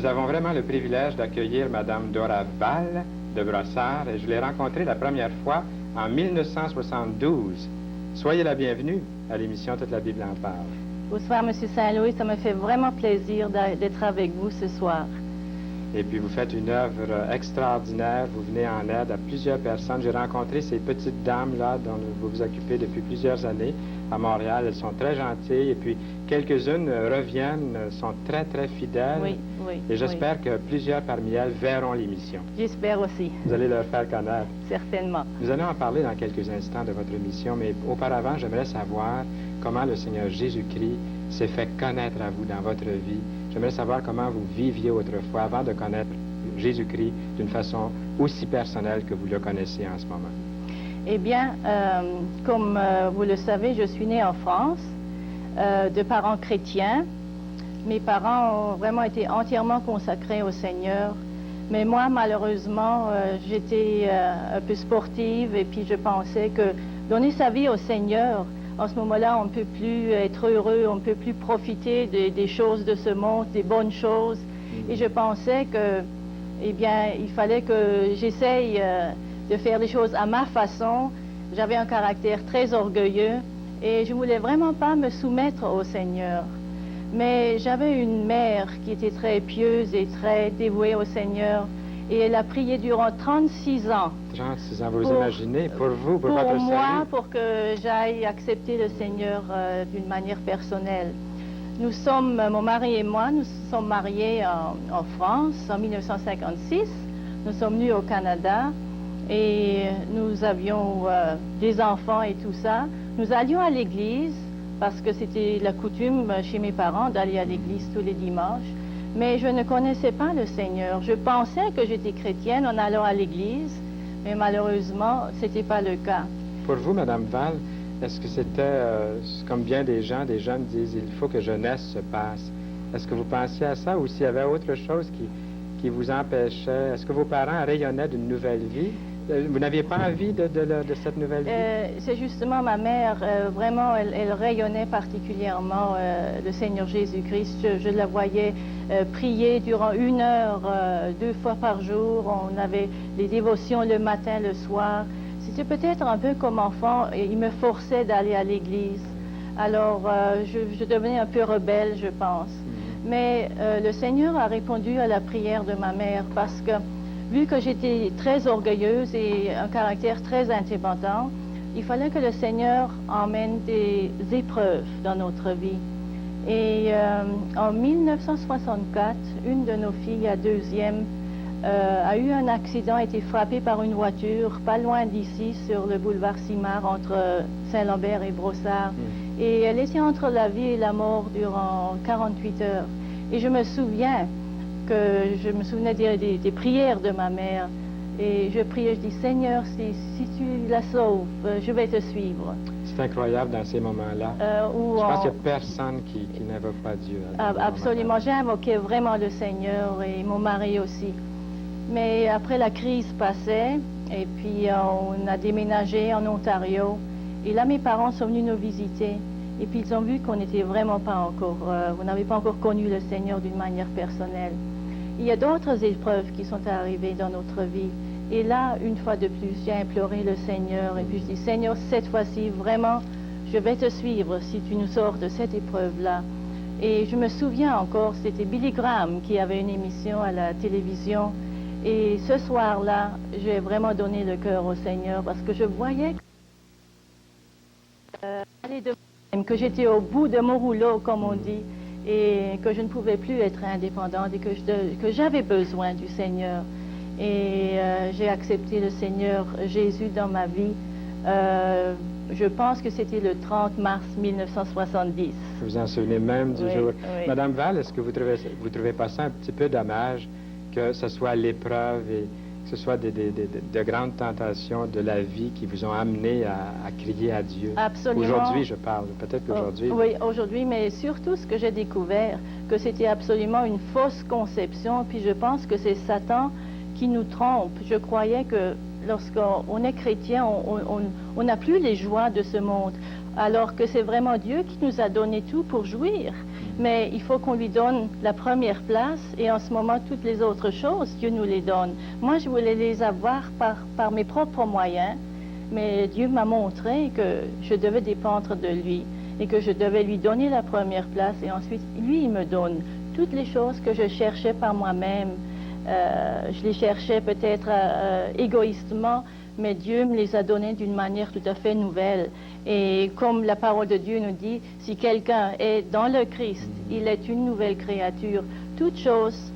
Nous avons vraiment le privilège d'accueillir Madame Dora Val de Brossard et je l'ai rencontrée la première fois en 1972. Soyez la bienvenue à l'émission Toute la Bible en parle. Bonsoir, M. Saint-Louis. Ça me fait vraiment plaisir d'être avec vous ce soir. Et puis vous faites une œuvre extraordinaire. Vous venez en aide à plusieurs personnes. J'ai rencontré ces petites dames-là dont vous vous occupez depuis plusieurs années à Montréal. Elles sont très gentilles. Et puis quelques-unes reviennent, sont très, très fidèles. Oui, oui. Et j'espère que plusieurs parmi elles verront l'émission. J'espère aussi. Vous allez leur faire connaître. Certainement. Nous allons en parler dans quelques instants de votre émission, mais auparavant, j'aimerais savoir comment le Seigneur Jésus-Christ s'est fait connaître à vous dans votre vie. J'aimerais savoir comment vous viviez autrefois avant de connaître Jésus-Christ d'une façon aussi personnelle que vous le connaissez en ce moment. Eh bien, comme vous le savez, je suis née en France, de parents chrétiens. Mes parents ont vraiment été entièrement consacrés au Seigneur. Mais moi, malheureusement, j'étais un peu sportive et puis je pensais que donner sa vie au Seigneur, en ce moment-là, on ne peut plus être heureux, on ne peut plus profiter des choses de ce monde, des bonnes choses. Et je pensais que, eh bien, il fallait que j'essaye de faire les choses à ma façon. J'avais un caractère très orgueilleux et je ne voulais vraiment pas me soumettre au Seigneur. Mais j'avais une mère qui était très pieuse et très dévouée au Seigneur. Et elle a prié durant 36 ans. 36 ans, vous imaginez, pour vous, pour votre moi, salut? pour que j'aille accepter le Seigneur d'une manière personnelle. Nous sommes, mon mari et moi, nous sommes mariés en France en 1956. Nous sommes venus au Canada et nous avions des enfants et tout ça. Nous allions à l'église parce que c'était la coutume chez mes parents d'aller à l'église tous les dimanches. Mais je ne connaissais pas le Seigneur. Je pensais que j'étais chrétienne en allant à l'église, mais malheureusement, ce n'était pas le cas. Pour vous, Madame Val, est-ce que c'était, comme bien des gens, des jeunes disent, il faut que jeunesse se passe. Est-ce que vous pensiez à ça ou s'il y avait autre chose qui vous empêchait? Est-ce que vos parents rayonnaient d'une nouvelle vie? Vous n'aviez pas envie de cette nouvelle vie? C'est justement ma mère, vraiment, elle rayonnait particulièrement le Seigneur Jésus-Christ. Je la voyais prier durant 1 heure, 2 fois par jour. On avait les dévotions le matin, le soir. C'était peut-être un peu comme enfant, et il me forçait d'aller à l'église. Alors, je devenais un peu rebelle, je pense. Mais le Seigneur a répondu à la prière de ma mère parce que vu que j'étais très orgueilleuse et un caractère très indépendant, il fallait que le Seigneur emmène des épreuves dans notre vie. Et en 1964, une de nos filles, la deuxième, a eu un accident, a été frappée par une voiture pas loin d'ici, sur le boulevard Simard, entre Saint-Lambert et Brossard. Et elle était entre la vie et la mort durant 48 heures. Et je me souviens que je me souvenais des prières de ma mère. Et je priais, je dis, Seigneur, si tu la sauves, je vais te suivre. C'est incroyable dans ces moments-là. Je pense qu'il n'y a personne qui n'invoque pas Dieu. Absolument. J'ai invoqué vraiment le Seigneur et mon mari aussi. Mais après, la crise passait et puis on a déménagé en Ontario. Et là, mes parents sont venus nous visiter. Et puis ils ont vu qu'on n'était vraiment pas encore, vous n'avez pas encore connu le Seigneur d'une manière personnelle. Il y a d'autres épreuves qui sont arrivées dans notre vie. Et là, une fois de plus, j'ai imploré le Seigneur. Et puis je dis, Seigneur, cette fois-ci, vraiment, je vais te suivre si tu nous sors de cette épreuve-là. Et je me souviens encore, c'était Billy Graham qui avait une émission à la télévision. Et ce soir-là, j'ai vraiment donné le cœur au Seigneur parce que je voyais que j'étais au bout de mon rouleau, comme on dit, et que je ne pouvais plus être indépendante et que j'avais besoin du Seigneur. Et j'ai accepté le Seigneur Jésus dans ma vie. Je pense que c'était le 30 mars 1970. Vous vous en souvenez même du jour. Oui. Madame Val, est-ce que vous trouvez pas ça un petit peu dommage que ce soit l'épreuve et que ce soit de grandes tentations de la vie qui vous ont amené à crier à Dieu? Absolument. Aujourd'hui, je parle. Peut-être qu'aujourd'hui... Oui, aujourd'hui, mais surtout ce que j'ai découvert, que c'était absolument une fausse conception. Puis je pense que c'est Satan qui nous trompe. Je croyais que lorsqu'on est chrétien, on n'a plus les joies de ce monde. alors que c'est vraiment Dieu qui nous a donné tout pour jouir. Mais il faut qu'on lui donne la première place et en ce moment, toutes les autres choses, Dieu nous les donne. Moi, je voulais les avoir par mes propres moyens, mais Dieu m'a montré que je devais dépendre de lui et que je devais lui donner la première place et ensuite, lui, il me donne toutes les choses que je cherchais par moi-même. Je les cherchais peut-être égoïstement, mais Dieu me les a données d'une manière tout à fait nouvelle. Et comme la parole de Dieu nous dit, si quelqu'un est dans le Christ, il est une nouvelle créature. Toutes choses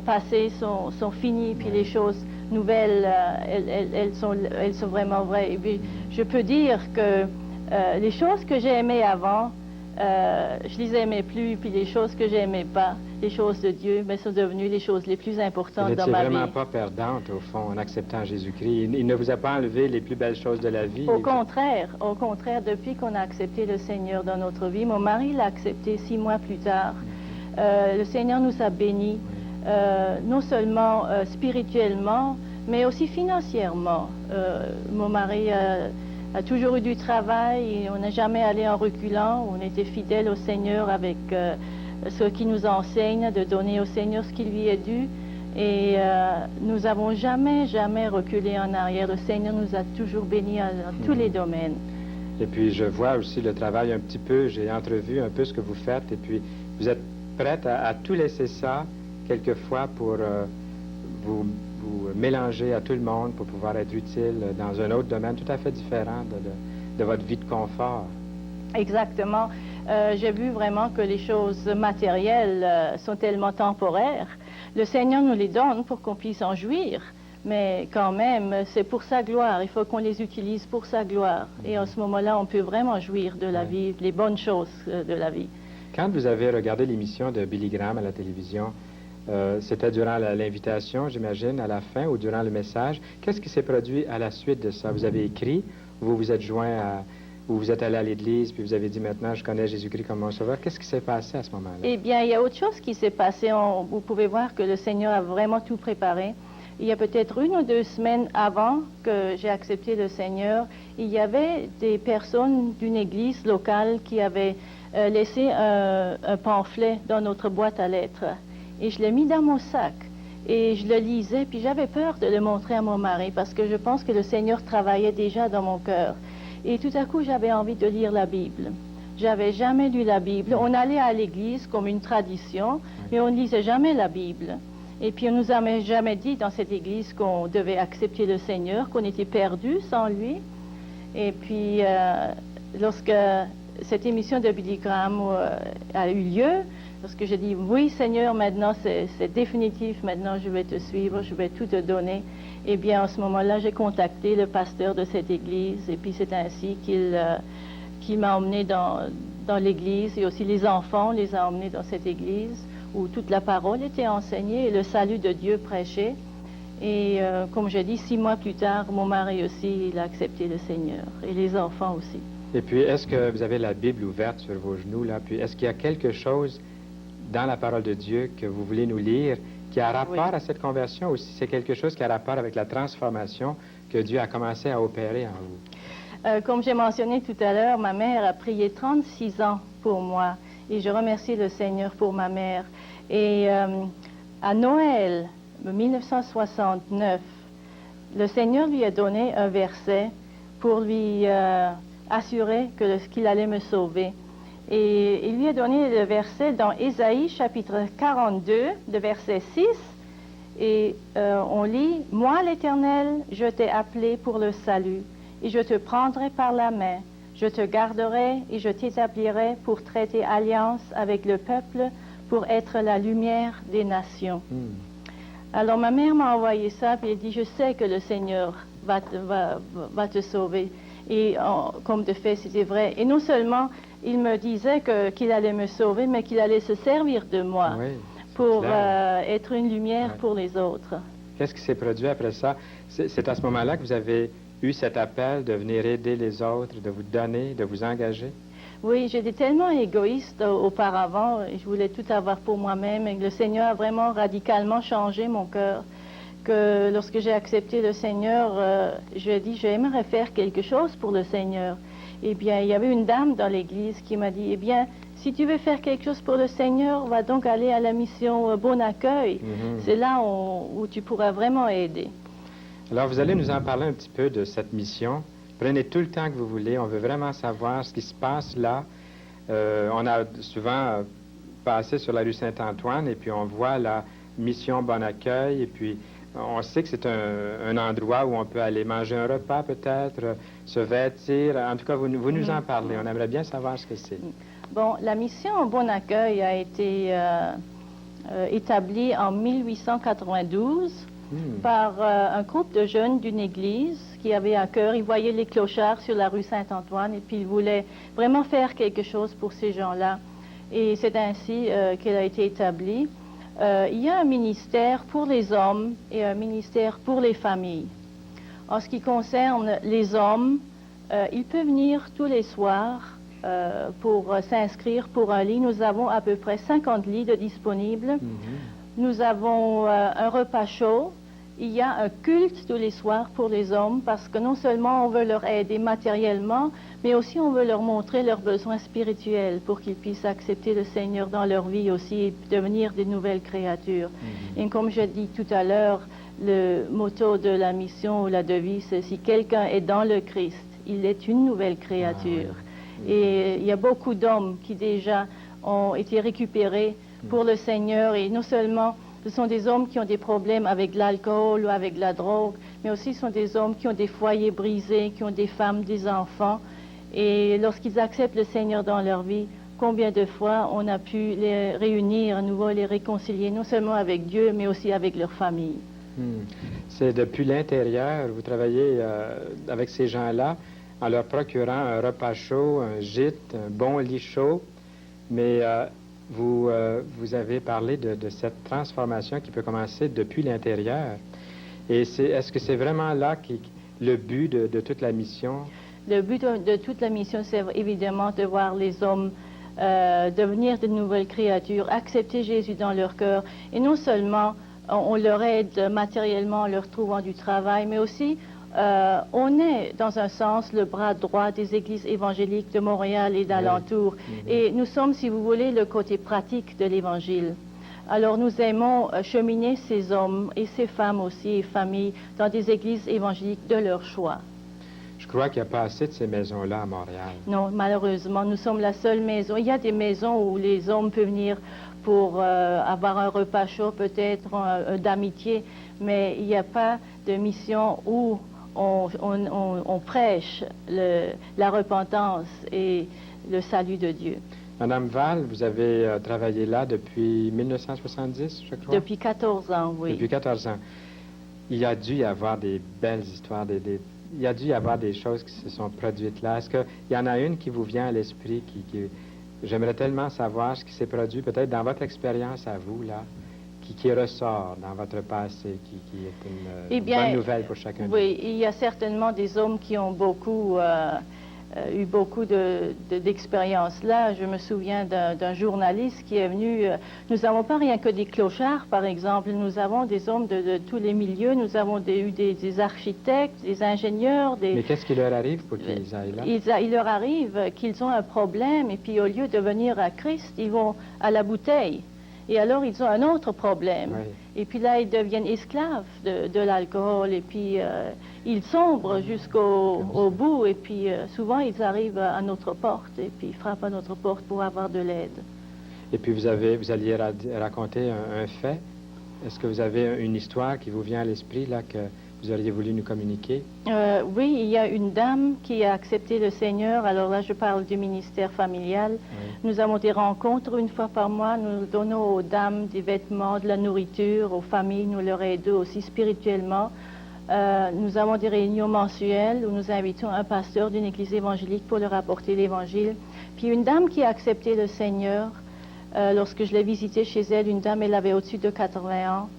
passées sont finies, puis les choses nouvelles, elles sont vraiment vraies. Et puis, je peux dire que les choses que j'ai aimées avant, je les aimais plus, puis les choses que j'aimais pas, les choses de Dieu, mais sont devenues les choses les plus importantes dans ma vie. Vous n'étiez vraiment pas perdante, au fond, en acceptant Jésus-Christ. Il ne vous a pas enlevé les plus belles choses de la vie. Au contraire, depuis qu'on a accepté le Seigneur dans notre vie, mon mari l'a accepté 6 mois plus tard. Le Seigneur nous a bénis, non seulement spirituellement, mais aussi financièrement. Mon mari a toujours eu du travail, et on n'a jamais allé en reculant, on était fidèles au Seigneur avec ce qui nous enseigne de donner au Seigneur ce qui lui est dû, et nous n'avons jamais reculé en arrière. Le Seigneur nous a toujours bénis dans tous les domaines. Et puis je vois aussi le travail un petit peu, j'ai entrevu un peu ce que vous faites, et puis vous êtes prête à tout laisser ça, quelquefois, pour vous mélanger à tout le monde, pour pouvoir être utile dans un autre domaine tout à fait différent de votre vie de confort. Exactement. J'ai vu vraiment que les choses matérielles sont tellement temporaires. Le Seigneur nous les donne pour qu'on puisse en jouir, mais quand même, c'est pour sa gloire. Il faut qu'on les utilise pour sa gloire. Et en ce moment-là, on peut vraiment jouir de la vie, les bonnes choses de la vie. Quand vous avez regardé l'émission de Billy Graham à la télévision, c'était durant l'invitation, j'imagine, à la fin, ou durant le message. Qu'est-ce qui s'est produit à la suite de ça? Vous avez écrit, vous vous êtes joint à... Vous êtes allé à l'église, puis vous avez dit, maintenant, je connais Jésus-Christ comme mon sauveur. Qu'est-ce qui s'est passé à ce moment-là? Eh bien, il y a autre chose qui s'est passé. Vous pouvez voir que le Seigneur a vraiment tout préparé. Il y a peut-être 1 ou 2 semaines avant que j'ai accepté le Seigneur, il y avait des personnes d'une église locale qui avaient laissé un pamphlet dans notre boîte à lettres. Et je l'ai mis dans mon sac. Et je le lisais, puis j'avais peur de le montrer à mon mari, parce que je pense que le Seigneur travaillait déjà dans mon cœur. Et tout à coup, j'avais envie de lire la Bible. J'avais jamais lu la Bible. On allait à l'église comme une tradition, mais on ne lisait jamais la Bible. Et puis on nous a jamais dit dans cette église qu'on devait accepter le Seigneur, qu'on était perdu sans lui. Et puis, lorsque cette émission de Billy Graham a eu lieu, lorsque j'ai dit, oui Seigneur, maintenant c'est définitif, maintenant je vais te suivre, je vais tout te donner, eh bien en ce moment-là, j'ai contacté le pasteur de cette église, et puis c'est ainsi qu'il m'a emmené dans l'église, et aussi les enfants les a emmenés dans cette église, où toute la parole était enseignée, et le salut de Dieu prêché. Et comme j'ai dit, 6 mois plus tard, mon mari aussi, il a accepté le Seigneur, et les enfants aussi. Et puis, est-ce que vous avez la Bible ouverte sur vos genoux, là? Puis, est-ce qu'il y a quelque chose dans la parole de Dieu que vous voulez nous lire qui a rapport à cette conversion, ou si c'est quelque chose qui a rapport avec la transformation que Dieu a commencé à opérer en vous? Comme j'ai mentionné tout à l'heure, ma mère a prié 36 ans pour moi, et je remercie le Seigneur pour ma mère. Et à Noël 1969, le Seigneur lui a donné un verset pour lui assurer qu'il allait me sauver. Et il lui a donné le verset dans Ésaïe chapitre 42, le verset 6, et on lit, « Moi l'Éternel, je t'ai appelé pour le salut, et je te prendrai par la main, je te garderai et je t'établirai pour traiter alliance avec le peuple, pour être la lumière des nations. Alors ma mère m'a envoyé ça, puis elle dit, « Je sais que le Seigneur va te sauver. » Et comme de fait, c'était vrai. Et non seulement il me disait qu'il allait me sauver, mais qu'il allait se servir de moi pour être une lumière pour les autres. Qu'est-ce qui s'est produit après ça? C'est à ce moment-là que vous avez eu cet appel de venir aider les autres, de vous donner, de vous engager? Oui, j'étais tellement égoïste auparavant, je voulais tout avoir pour moi-même, et le Seigneur a vraiment radicalement changé mon cœur. Que lorsque j'ai accepté le Seigneur, je lui ai dit, j'aimerais faire quelque chose pour le Seigneur. Eh bien, il y avait une dame dans l'église qui m'a dit, eh bien, si tu veux faire quelque chose pour le Seigneur, va donc aller à la mission Bon Accueil. C'est là où tu pourras vraiment aider. Alors, vous allez nous en parler un petit peu de cette mission. Prenez tout le temps que vous voulez. On veut vraiment savoir ce qui se passe là. On a souvent passé sur la rue Saint-Antoine et puis on voit la mission Bon Accueil et puis on sait que c'est un endroit où on peut aller manger un repas peut-être, se vêtir. En tout cas, vous nous en parlez. On aimerait bien savoir ce que c'est. Bon, la mission Bon Accueil a été établie en 1892 par un groupe de jeunes d'une église qui avait à cœur, ils voyaient les clochards sur la rue Saint-Antoine et puis ils voulaient vraiment faire quelque chose pour ces gens-là. Et c'est ainsi qu'elle a été établie. Il y a un ministère pour les hommes et un ministère pour les familles. En ce qui concerne les hommes, ils peuvent venir tous les soirs pour s'inscrire pour un lit. Nous avons à peu près 50 lits de disponibles. Nous avons un repas chaud. Il y a un culte tous les soirs pour les hommes parce que non seulement on veut leur aider matériellement, mais aussi on veut leur montrer leurs besoins spirituels pour qu'ils puissent accepter le Seigneur dans leur vie aussi et devenir des nouvelles créatures. Et comme je dis tout à l'heure, le motto de la mission ou la devise, c'est si quelqu'un est dans le Christ, il est une nouvelle créature. Et il y a beaucoup d'hommes qui déjà ont été récupérés pour le Seigneur et non seulement ce sont des hommes qui ont des problèmes avec l'alcool ou avec la drogue, mais aussi ce sont des hommes qui ont des foyers brisés, qui ont des femmes, des enfants. Et lorsqu'ils acceptent le Seigneur dans leur vie, combien de fois on a pu les réunir à nouveau, les réconcilier, non seulement avec Dieu, mais aussi avec leur famille. C'est depuis l'intérieur, vous travaillez avec ces gens-là en leur procurant un repas chaud, un gîte, un bon lit chaud, mais vous avez parlé de cette transformation qui peut commencer depuis l'intérieur. Et est-ce que c'est vraiment là le but de toute la mission? Le but de toute la mission, c'est évidemment de voir les hommes devenir de nouvelles créatures, accepter Jésus dans leur cœur. Et non seulement on leur aide matériellement en leur trouvant du travail, mais aussi on est, dans un sens, le bras droit des églises évangéliques de Montréal et d'alentour. Et nous sommes, si vous voulez, le côté pratique de l'Évangile. Alors nous aimons cheminer ces hommes et ces femmes aussi et familles dans des églises évangéliques de leur choix. Je crois qu'il n'y a pas assez de ces maisons-là à Montréal. Non, malheureusement, nous sommes la seule maison. Il y a des maisons où les hommes peuvent venir pour avoir un repas chaud, peut-être d'amitié, mais il n'y a pas de mission où on prêche la repentance et le salut de Dieu. Madame Val, vous avez travaillé là depuis 1970, je crois? Depuis 14 ans, oui. Depuis 14 ans. Il y a dû y avoir des belles histoires, il y a dû y avoir des choses qui se sont produites là. Est-ce qu'il y en a une qui vous vient à l'esprit, j'aimerais tellement savoir ce qui s'est produit, peut-être dans votre expérience à vous, là, qui ressort dans votre passé, qui est une bonne nouvelle pour chacun de vous? Oui, il y a certainement des hommes qui ont eu beaucoup d'expériences là. Je me souviens d'un journaliste qui est venu. Nous n'avons pas rien que des clochards, par exemple. Nous avons des hommes de tous les milieux. Nous avons eu des architectes, des ingénieurs. Mais qu'est-ce qui leur arrive pour qu'ils aillent là? Il leur arrive qu'ils ont un problème et puis au lieu de venir à Christ, ils vont à la bouteille. Et alors, ils ont un autre problème. Oui. Et puis là, ils deviennent esclaves de l'alcool. Et puis, ils sombrent jusqu'au bout. Et puis, souvent, ils arrivent à notre porte. Et puis, ils frappent à notre porte pour avoir de l'aide. Et puis, vous alliez raconter un fait. Est-ce que vous avez une histoire qui vous vient à l'esprit, là, que vous auriez voulu nous communiquer? Oui, il y a une dame qui a accepté le Seigneur. Alors là, je parle du ministère familial. Oui. Nous avons des rencontres une fois par mois. Nous donnons aux dames des vêtements, de la nourriture, aux familles. Nous leur aidons aussi spirituellement. Nous avons des réunions mensuelles où nous invitons un pasteur d'une église évangélique pour leur apporter l'Évangile. Puis une dame qui a accepté le Seigneur, lorsque je l'ai visitée chez elle, une dame, elle avait au-dessus de 80 ans.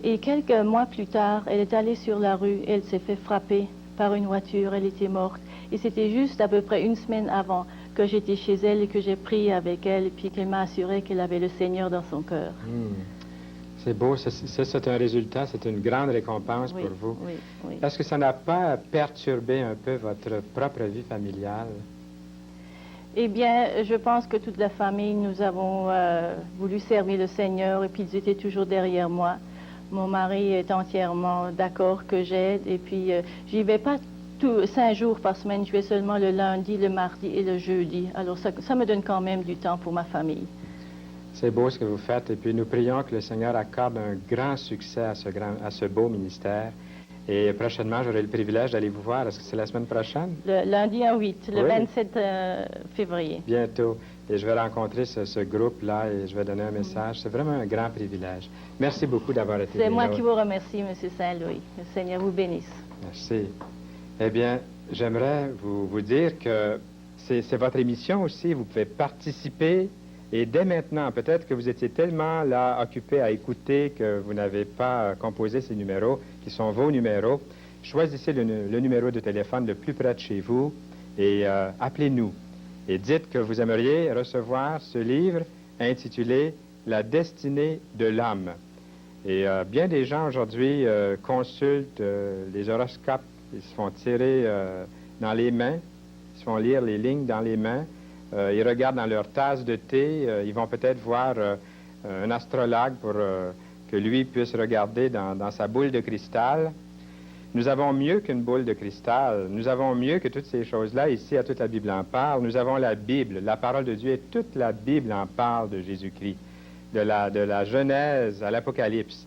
Et quelques mois plus tard, elle est allée sur la rue et elle s'est fait frapper par une voiture. Elle était morte. Et c'était juste à peu près une semaine avant que j'étais chez elle et que j'ai prié avec elle et puis qu'elle m'a assuré qu'elle avait le Seigneur dans son cœur. C'est beau. C'est un résultat, c'est une grande récompense pour vous. Oui. Est-ce que ça n'a pas perturbé un peu votre propre vie familiale? Eh bien, je pense que toute la famille, nous avons voulu servir le Seigneur et puis ils étaient toujours derrière moi. Mon mari est entièrement d'accord que j'aide et puis j'y vais pas 5 jours par semaine, je vais seulement le lundi, le mardi et le jeudi. Alors ça me donne quand même du temps pour ma famille. C'est beau ce que vous faites et puis nous prions que le Seigneur accorde un grand succès à ce beau ministère. Et prochainement, j'aurai le privilège d'aller vous voir. Est-ce que c'est la semaine prochaine? Le lundi à 8, le Oui. 27 février. Bientôt. Et je vais rencontrer ce groupe-là et je vais donner un message. C'est vraiment un grand privilège. Merci beaucoup d'avoir été C'est moi nôtres. qui vous remercie, M. Saint-Louis. Le Seigneur vous bénisse. Merci. Eh bien, j'aimerais vous dire que c'est votre émission aussi. Vous pouvez participer. Et dès maintenant, peut-être que vous étiez tellement là occupé à écouter que vous n'avez pas composé ces numéros, qui sont vos numéros. Choisissez le numéro de téléphone le plus près de chez vous et appelez-nous. Et dites que vous aimeriez recevoir ce livre intitulé « La destinée de l'homme ». Et bien des gens aujourd'hui consultent les horoscopes, ils se font tirer dans les mains, ils se font lire les lignes dans les mains. Ils regardent dans leur tasse de thé, ils vont peut-être voir un astrologue pour que lui puisse regarder dans sa boule de cristal. Nous avons mieux qu'une boule de cristal, nous avons mieux que toutes ces choses-là. Ici, à toute la Bible en parle. Nous avons la Bible, la parole de Dieu, et toute la Bible en parle de Jésus-Christ, de la Genèse à l'Apocalypse.